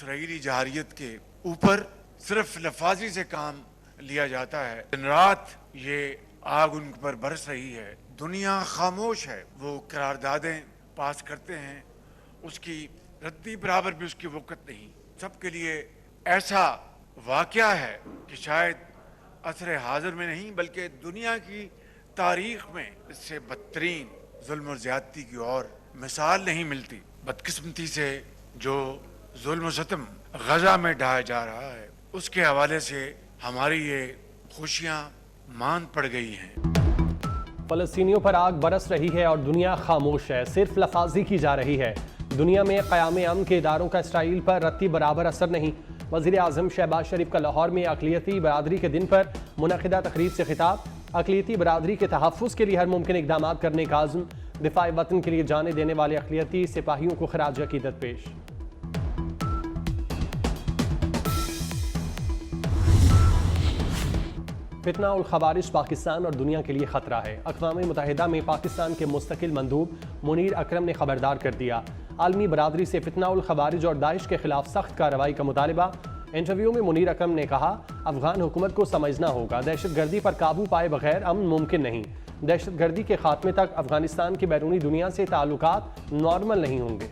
Israeli जहारियत के ऊपर सिर्फ लफाजी से काम लिया जाता है। दिन रात ये आग उन पर बरस रही है, दुनिया खामोश है। वो करारदादें पास करते हैं, उसकी रद्दी बराबर भी उसकी वक़्त नहीं। सबके लिए ऐसा वाक़या है कि शायद असर हाजिर में नहीं बल्कि दुनिया की तारीख में इससे बदतरीन जुल्म और ज़्यादती की और मिसाल नहीं मिलती। बदकिस्मती से जो जुल्म सितम गजा में ढाया जा रहा है, उसके हवाले से हमारी ये खुशियाँ मान पड़ गई हैं। फ़लस्तीनियों पर आग बरस रही है और दुनिया खामोश है, सिर्फ लफाजी की जा रही है। दुनिया में क़याम अमन के इदारों का इसराइल पर रत्ती बराबर असर नहीं। वज़ीर आज़म शहबाज शरीफ का लाहौर में अक़लियती बरादरी के दिन पर मुनक़िदा तक़रीब से खिताब। अक़लियती बरादरी के तहफ़्फ़ुज़ के लिए हर मुमकिन इक़दाम करने का आज़म। दिफ़ाए वतन के लिए जाने देने वाले अक़लियती सिपाहियों को ख़राज अक़ीदत पेश। फितना उल ख़वारिज पाकिस्तान और दुनिया के लिए ख़तरा है। अक़वाम मुत्तहिदा में पाकिस्तान के मुस्तकिल मंदूब मुनीर अकरम ने खबरदार कर दिया। आलमी बरादरी से फितना उल ख़वारिज और दाइश के खिलाफ सख्त कार्रवाई का मुतालबा। इंटरव्यू में मुनीर अकरम ने कहा, अफगान हुकूमत को समझना होगा दहशत गर्दी पर काबू पाए बगैर अमन मुमकिन नहीं। दहशत गर्दी के खात्मे तक अफगानिस्तान के बैरूनी दुनिया से ताल्लुकात नॉर्मल नहीं होंगे।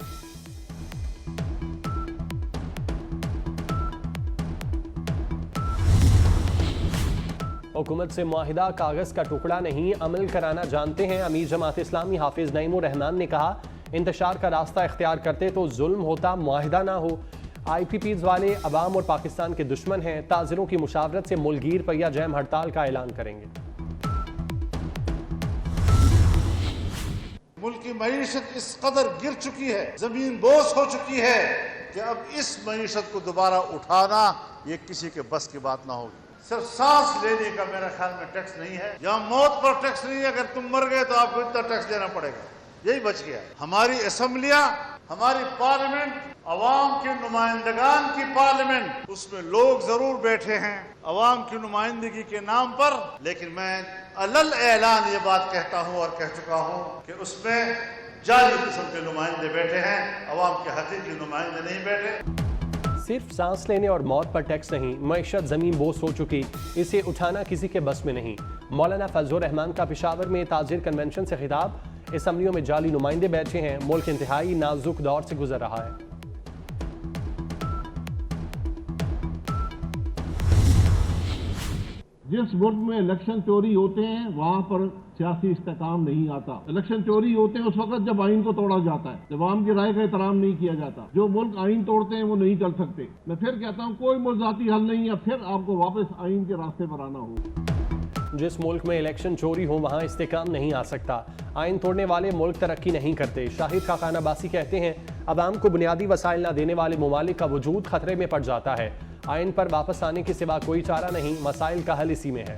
हुकूमत से मुआहिदा कागज़ का टुकड़ा नहीं, अमल कराना जानते हैं। अमीर जमात इस्लामी हाफिज नईमुर रहमान ने कहा, इंतशार का रास्ता इख्तियार करते तो जुल्म होता, मुआहिदा ना हो। IPPs वाले अवाम और पाकिस्तान के दुश्मन हैं। ताजिरों की मुशावरत से मुल्कगीर पहिया जैम हड़ताल का ऐलान करेंगे। मुल्क की मईशत इस कदर गिर चुकी है, जमीन बोस हो चुकी है कि अब इस मईशत को दोबारा उठाना ये किसी के बस की बात ना होगी। सिर्फ सांस लेने का मेरा ख्याल में टैक्स नहीं है, या मौत पर टैक्स नहीं है। अगर तुम मर गए तो आपको इतना टैक्स देना पड़ेगा, यही बच गया। हमारी असम्बलियां, हमारी पार्लियामेंट, अवाम के नुमाइंदगान की पार्लियामेंट, उसमें लोग जरूर बैठे हैं अवाम की नुमाइंदगी के नाम पर, लेकिन मैं अलल ऐलान ये बात कहता हूँ और कह चुका हूँ कि उसमें जाली किस्म के नुमाइंदे बैठे हैं, अवाम के हकीकी नुमाइंदे नहीं बैठे। सिर्फ सांस लेने और मौत पर टैक्स नहीं, मईशत ज़मीन बोस हो चुकी, इसे उठाना किसी के बस में नहीं। मौलाना फजलुर रहमान का पेशावर में ताजिर कन्वेंशन से खिताब। असम्बलियों में जाली नुमाइंदे बैठे हैं, मुल्क इंतहाई नाजुक दौर से गुजर रहा है। जिस मुल्क में इलेक्शन चोरी होते हैं वहाँ पर सियासी इस्तेकाम नहीं आता। इलेक्शन चोरी होते हैं उस वक्त जब आइन को तोड़ा जाता है, जब आवाम की राय का एहतराम नहीं किया जाता। जो मुल्क आइन तोड़ते हैं वो नहीं चल सकते। मैं फिर कहता हूँ कोई मुल्ज़ाती हल नहीं है, फिर आपको वापस आइन के रास्ते पर आना होगा। जिस मुल्क में इलेक्शन चोरी हो वहाँ इस्तेकाम नहीं आ सकता। आइन तोड़ने वाले मुल्क तरक्की नहीं करते। शाहिद खाकान अब्बासी कहते हैं, अवाम को बुनियादी वसाइल न देने वाले ममालिक का वजूद खतरे में पड़ जाता है। आइन पर वापस आने के सिवा कोई चारा नहीं, मसाइल का हल इसी में है।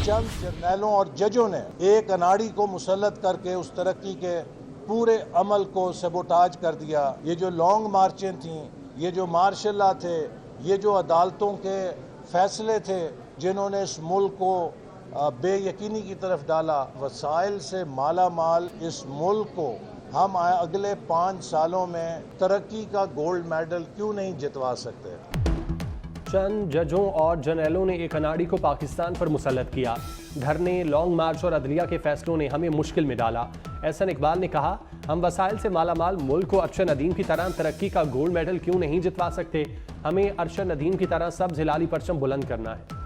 चंद जर्नैलों और जजों ने एक अनाड़ी को मुसल्लत करके उस तरक्की के पूरे अमल को सबोटाज कर दिया। ये जो लॉन्ग मार्चें थीं, ये जो मार्शल लॉ थे, ये जो अदालतों के फैसले थे जिन्होंने इस मुल्क को बेयकीनी की तरफ डाला, वसाइल से माला माल इस मुल्क को हम अगले 5 सालों में तरक्की का गोल्ड मेडल क्यों नहीं जितवा सकते। चंद जजों और जर्नैलों ने एक अनाड़ी को पाकिस्तान पर मुसल्लत किया। धरने, लॉन्ग मार्च और अदलिया के फैसलों ने हमें मुश्किल में डाला। एहसन इकबाल ने कहा, हम वसाइल से माला माल मुल्क को अरशद नदीम की तरह तरक्की का गोल्ड मेडल क्यों नहीं जितवा सकते। हमें अरशद नदीम की तरह सब हिलाली परचम बुलंद करना है।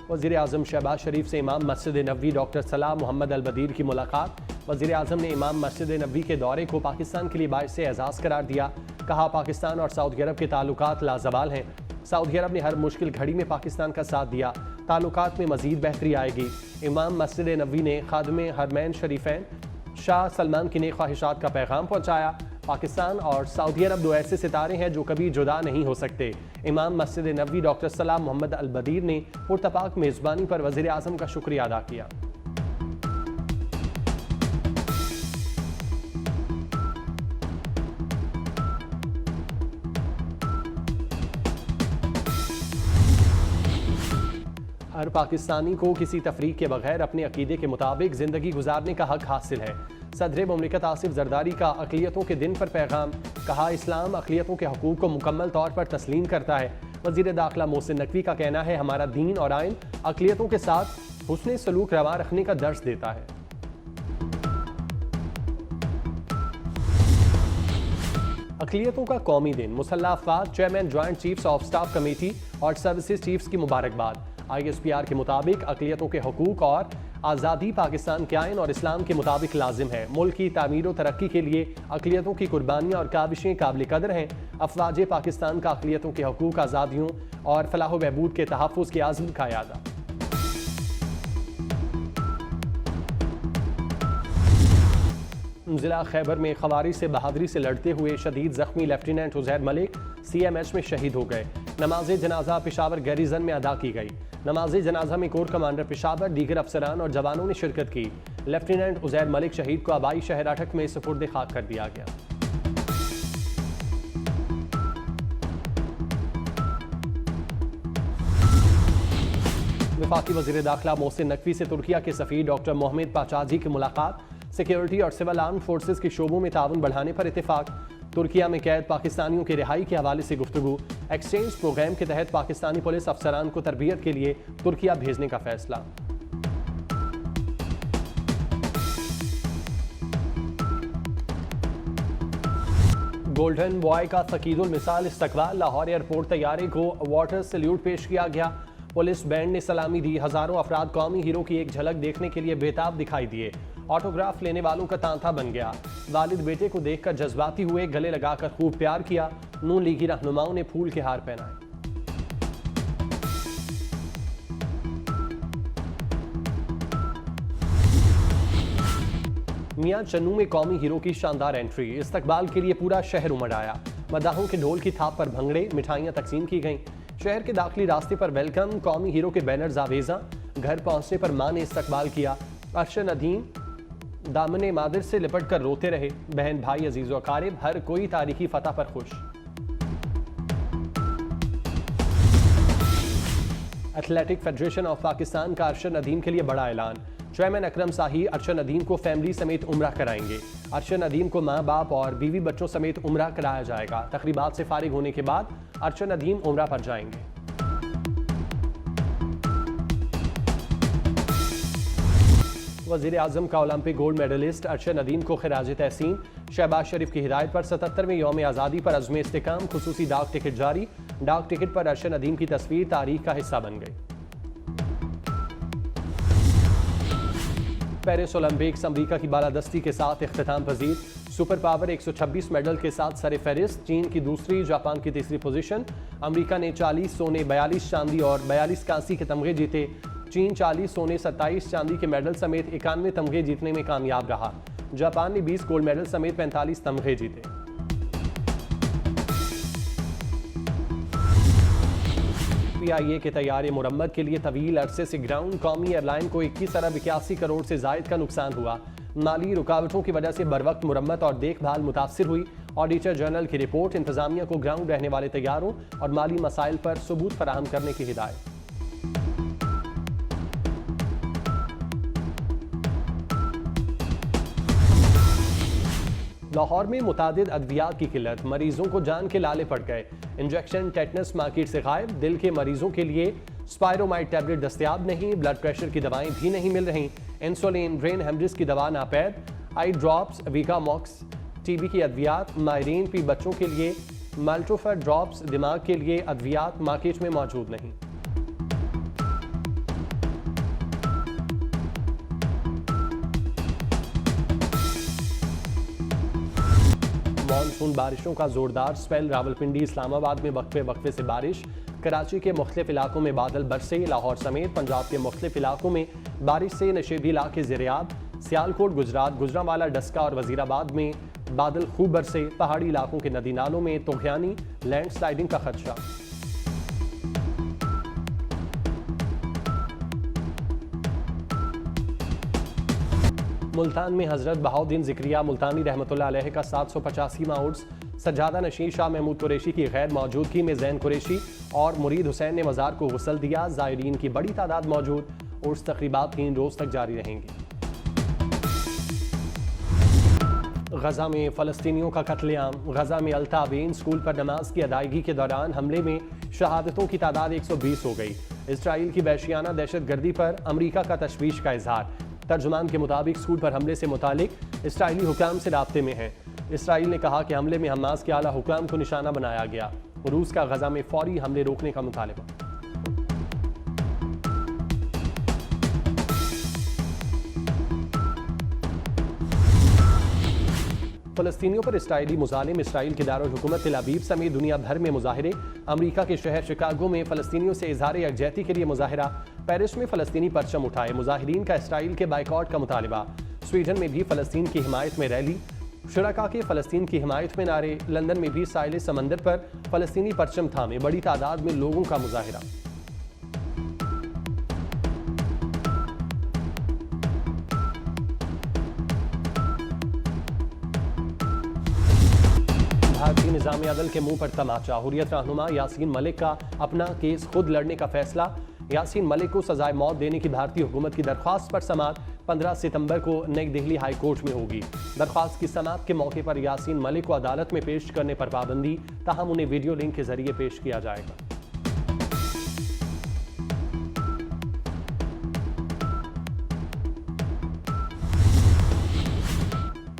वज़ीर आज़म शहबाज शरीफ से इमाम मस्जिद नबवी डॉक्टर सलाम मोहम्मद अल बदीर की मुलाकात। वज़ीर आज़म ने इमाम मस्जिद नबवी के दौरे को पाकिस्तान के लिए बाइस एजाज़ करार दिया। कहा, पाकिस्तान और सऊदी अरब के ताल्लुकात लाजवाल हैं। सऊदी अरब ने हर मुश्किल घड़ी में पाकिस्तान का साथ दिया। ताल्लुकात में मज़ीद बेहतरी आएगी। इमाम मस्जिद नबवी ने खादमे हरमैन शरीफैन शाह सलमान की नेक ख्वाहिशात का पैगाम पहुँचाया। पाकिस्तान और सऊदी अरब दो ऐसे सितारे हैं जो कभी जुदा नहीं हो सकते। इमाम मस्जिद नबवी डॉक्टर सलाम मोहम्मद अल बदीर ने पुरतपाक मेज़बानी पर वज़ीर आज़म का शुक्रिया अदा किया। हर पाकिस्तानी को किसी तफरीक के बगैर अपने अकीदे के मुताबिक ज़िंदगी गुजारने का हक हासिल है। सदर मुमलिकत आसिफ जरदारी का अक़लियतों के दिन पर पैगाम। कहा, इस्लाम अक़लियतों के हकूक़ को मुकम्मल तौर पर तस्लीम करता है। वज़ीर दाखिला मोहसिन नकवी का कहना है, हमारा दीन और आइन अक़लियतों के साथ हुस्न सलूक रवा रखने का दर्स देता है। अक़लियतों का कौमी दिन। मुसल्लह अफ़वाद, chairman joint chiefs of staff committee और सर्विसेज चीफ्स की मुबारकबाद। ISPR के मुताबिक अक़लियतों के हकूक़ और आज़ादी पाकिस्तान के आइन और इस्लाम के मुताबिक लाजिम है। मुल्क की तामीर और तरक्की के लिए अक़लियतों की कुर्बानियाँ और काविशें काबिल कदर हैं। अफवाज पाकिस्तान का अक़लियतों के हकूक़, आज़ादियों और फलाह बहबूद के तहफ़्फ़ुज़ के आज़म का यादा। ज़िला खैबर में खवारिज से बहादुरी से लड़ते हुए शदीद ज़ख्मी लेफ्टिनेंट उज़ैर मलिक CMH में शहीद हो गए। नमाज जनाजा पेशावर गैरिजन में अदा की गई। नमाज जनाजा में कोर कमांडर पेशावर, दीगर अफसरान और जवानों ने शिरकत की। लेफ्टिनेंट उज़ैर मलिक शहीद को आबाई शहर अटक में सुपुर्द खाक कर दिया गया। वफाकी वज़ीर दाखिला मोहसिन नकवी से तुर्किया के सफ़ीर डॉक्टर मोहम्मद पाचाजी की मुलाकात। सिक्योरिटी और सिविल आर्म फोर्सेज के शोबों में ताउन बढ़ाने पर इत्तेफाक। तुर्किया में कैद पाकिस्तानियों की रिहाई के हवाले से गुफ्तगू। एक्सचेंज प्रोग्राम के तहत पाकिस्तानी पुलिस अफसरान को तरबियत के लिए तुर्किया भेजने का फैसला। गोल्डन बॉय का फकीरुल मिसाल इस्तकबाल। लाहौर एयरपोर्ट तैयारे को वाटर सैल्यूट पेश किया गया। पुलिस बैंड ने सलामी दी। हजारों अफराद कौमी हीरो की एक झलक देखने के लिए बेताब दिखाई दिए। ऑटोग्राफ लेने वालों का तांता बन गया। वालिद बेटे को देखकर जज्बाती हुए, गले लगाकर खूब प्यार किया। नून लीगी रहनुमाओं ने फूल के हार पहनाए। मियां चन्नू में कौमी हीरो की शानदार एंट्री। इस्तकबाल के लिए पूरा शहर उमड़ आया। मदाहों के ढोल की थाप पर भंगड़े, मिठाइयां तकसीम की गईं। शहर के दाखिली रास्ते पर वेलकम, कौमी हीरो के बैनर्स आवेजा। घर पहुंचने पर मां ने इस्तकबाल किया। अर्शद नदीम दामने मादिर से लिपट कर रोते रहे। बहन भाई अजीज़ व अकारिब, हर कोई तारीखी फतह पर खुश। एथलेटिक फेडरेशन ऑफ पाकिस्तान का अर्शद नदीम के लिए बड़ा ऐलान। चेयरमैन अकरम शाही अर्शद नदीम को फैमिली समेत उम्रा कराएंगे। अर्शद नदीम को माँ बाप और बीवी बच्चों समेत उम्रा कराया जाएगा। तकरीबात से फारिग होने के बाद अर्शद नदीम उम्रा पर जाएंगे। वज़ीर आज़म का Olympic gold medallist Arshad Nadeem को खिराज तहसीन। शहबाज शरीफ की हिदायत पर 77वें यौम आज़ादी पर अज़्म इस्तेकाम खुसूसी डाक टिकट जारी। डाक टिकट पर अर्शद नदीम की तस्वीर तारीख का हिस्सा बन गई। पेरिस ओलंपिक्स अमरीका की बालादस्ती के साथ इख्तिताम पजीर। सुपर पावर 126 मेडल के साथ सरे फहरिस्त। चीन की दूसरी, जापान की तीसरी पोजीशन। अमरीका ने 40 सोने, 42 चांदी और 42 कांसी के तमगे जीते। चीन 40 सोने, 27 चांदी के मेडल समेत 91 तमगे जीतने में कामयाब रहा। जापान ने 20 गोल्ड मेडल समेत 45 तमगे जीते। PIA के तैयारे मुरम्मत के लिए तवील अरसे से ग्राउंड कौमी एयरलाइन को 21 अरब 81 करोड़ से जायद का नुकसान हुआ। माली रुकावटों की वजह से बरवक्त मुरम्मत और देखभाल मुतासिर हुई। ऑडिटर जनरल की रिपोर्ट। इंतजामिया को ग्राउंड रहने वाले तैयारों और माली मसाइल पर सबूत फराहम करने की हिदायत। लाहौर में मुतादिद अद्वियात की किल्लत। मरीजों को जान के लाले पड़ गए। इंजेक्शन टेटनस मार्केट से गायब। दिल के मरीजों के लिए स्पायरोमाइड टैबलेट दस्तयाब नहीं। ब्लड प्रेशर की दवाएं भी नहीं मिल रही। इंसुलिन, ब्रेन हेमरेज की दवा नापैद। आई ड्रॉप्स, वीगामॉक्स, TB की अद्वियात मायरीन भी बच्चों के लिए। माल्टोफर ड्रॉप्स दिमाग के लिए अद्वियात मार्केट में मौजूद नहीं। मानसून बारिशों का जोरदार स्पेल। रावलपिंडी, इस्लामाबाद में वक्फे से बारिश। कराची के मुख्तलिफ इलाकों में बादल बरसे। लाहौर समेत पंजाब के मुख्तलिफ इलाकों में बारिश से नशेबी इलाके ज़ेरियाब। सियालकोट, गुजरात, गुजरांवाला, डस्का और वजीराबाद में बादल खूब बरसे। पहाड़ी इलाकों के नदी नालों में तोगयानी, लैंडस्लाइडिंग का खदशा। मुल्तान में हजरत बहाउद्दीन ज़िक्रिया मुल्तानी रहमतुल्लाह अलैह का 785वां उर्स सज्जादा नशीर शाह महमूद कुरैशी की गैर मौजूदगी में जैन कुरैशी और मुरीद हुसैन ने मज़ार को गुस्ल दिया। ज़ायरीन की बड़ी तादाद मौजूद। उर्स तकरीबात 3 रोज़ तक जारी रहेंगी। गजा में फ़लस्तीनियों का कत्लेआम। गजा में अल-ताबीन स्कूल पर नमाज की अदायगी के दौरान हमले में शहादतों की तादाद 120 हो गई। इसराइल की वहशियाना दहशतगर्दी पर अमरीका का तशवीश का इजहार। तर्जुमान के मुताबिक स्कूल पर हमले से मुतालिक इसराइली हुकाम से राब्ते में है। इसराइल ने कहा कि हमले में हमास के आला हुकाम को निशाना बनाया गया। रूस का गजा में फौरी हमले रोकने का मुतालबा। फ़लस्तीनियों पर इसराइली मुजालिम इसराइल के दारुल हुकूमत तेल अवीव समेत दुनिया भर में मुजाहिरे। अमरीका के शहर शिकागो में फ़लस्तीनियों से इजहार यकजहती के लिए मुजाहिरा। पेरिस में फ़लस्तीनी परचम उठाए। मुजाहिरीन का इसराइल के बाइकआउट का मुतालबा। स्वीडन में भी फ़लस्तीन की हिमायत में रैली। शुरका के फ़लस्तीन की हिमायत में नारे। लंदन में भी साहिल समंदर पर फ़लस्तीनी परचम थामे। बड़ी तादाद में लोगों का मुजाहिरा। भारतीय निज़ाम अदल के मुंह पर तमाचा। हुर्रियत रहनुमा यासीन मलिक का अपना केस खुद लड़ने का फैसला। यासीन मलिक को सजाए मौत देने की भारतीय हुकूमत की दरख्वास्त पर समाअत 15 सितंबर को नई दिल्ली हाई कोर्ट में होगी। दरख्वास्त की समाअत के मौके पर यासीन मलिक को अदालत में पेश करने पर पाबंदी, ताहम उन्हें वीडियो लिंक के जरिए पेश किया जाएगा।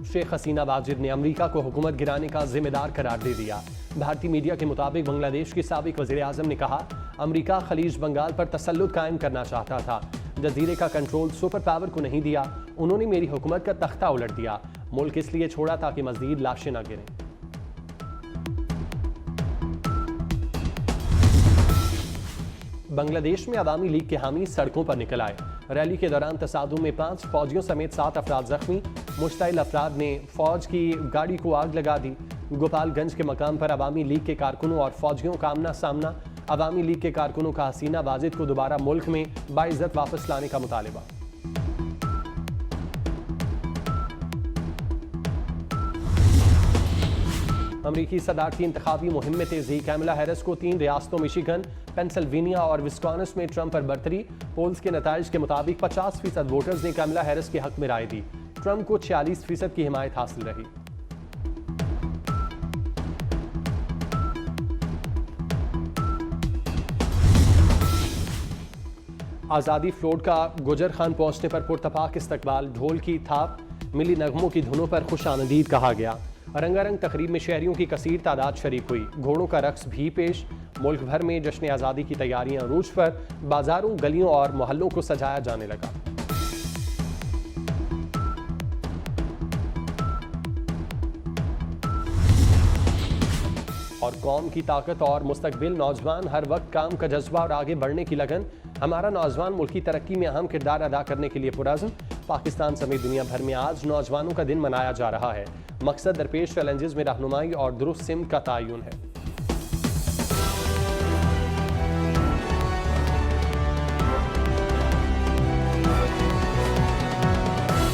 शेख हसीना वाजिद ने अमरीका को हुकूमत गिराने का जिम्मेदार करार दे दिया। भारतीय मीडिया के मुताबिक बांग्लादेश के साबिक वज़ीर आज़म ने कहा, अमरीका खलीज बंगाल पर तसल्लुत कायम करना चाहता था। जजीरे का कंट्रोल सुपर पावर को नहीं दिया। उन्होंने मेरी हुकूमत का तख्ता उलट दिया। मुल्क इसलिए छोड़ा ताकि मज़ीद लाशें न गिरें। बांग्लादेश में अवामी लीग के हामी सड़कों पर निकल आए। रैली के दौरान तसादुम में 5 फौजियों समेत 7 अफराद जख्मी। मुश्तइल अफराद ने फौज की गाड़ी को आग लगा दी। गोपालगंज के मकाम पर अवामी लीग के कारकुनों और फौजियों का आमना सामना। अवामी लीग के कारकुनों का हसीना वाजिद को दोबारा मुल्क में बाइज्जत वापस लाने का मुतालबा। अमरीकी सदारती इंतखाबी मुहिम में तेजी। कैमला हैरिस को 3 रियासतों मिशिगन, पेंसिल्वेनिया और विस्कॉन्सिन में ट्रंप पर बरतरी। पोल्स के नताइज के मुताबिक 50% वोटर्स ने कैमला हैरिस के हक में राय दी। ट्रंप को 46% की हिमायत हासिल रही। आज़ादी फ्लोट का गुजर खान पहुंचने पर पुरतपाक इस्तकबाल। ढोल की थाप, मिली नगमों की धुनों पर खुशानदीद कहा गया। रंगारंग तकरीब में शहरियों की कसीर तादाद शरीक हुई। घोड़ों का रक्स भी पेश। मुल्क भर में जश्न आज़ादी की तैयारियां रूज पर। बाजारों, गलियों और मोहल्लों को सजाया जाने लगा। और कौम की ताकत और मुस्तकबिल। नौजवान हर वक्त काम का जज्बा और आगे बढ़ने की लगन। हमारा नौजवान मुल्क की तरक्की में अहम किरदार अदा करने के लिए पुरअज़्म। पाकिस्तान समेत दुनिया भर में आज नौजवानों का दिन मनाया जा रहा है। मकसद दरपेश चैलेंजेस में रहनुमाई और दुरुस्त सिमत का तयन है।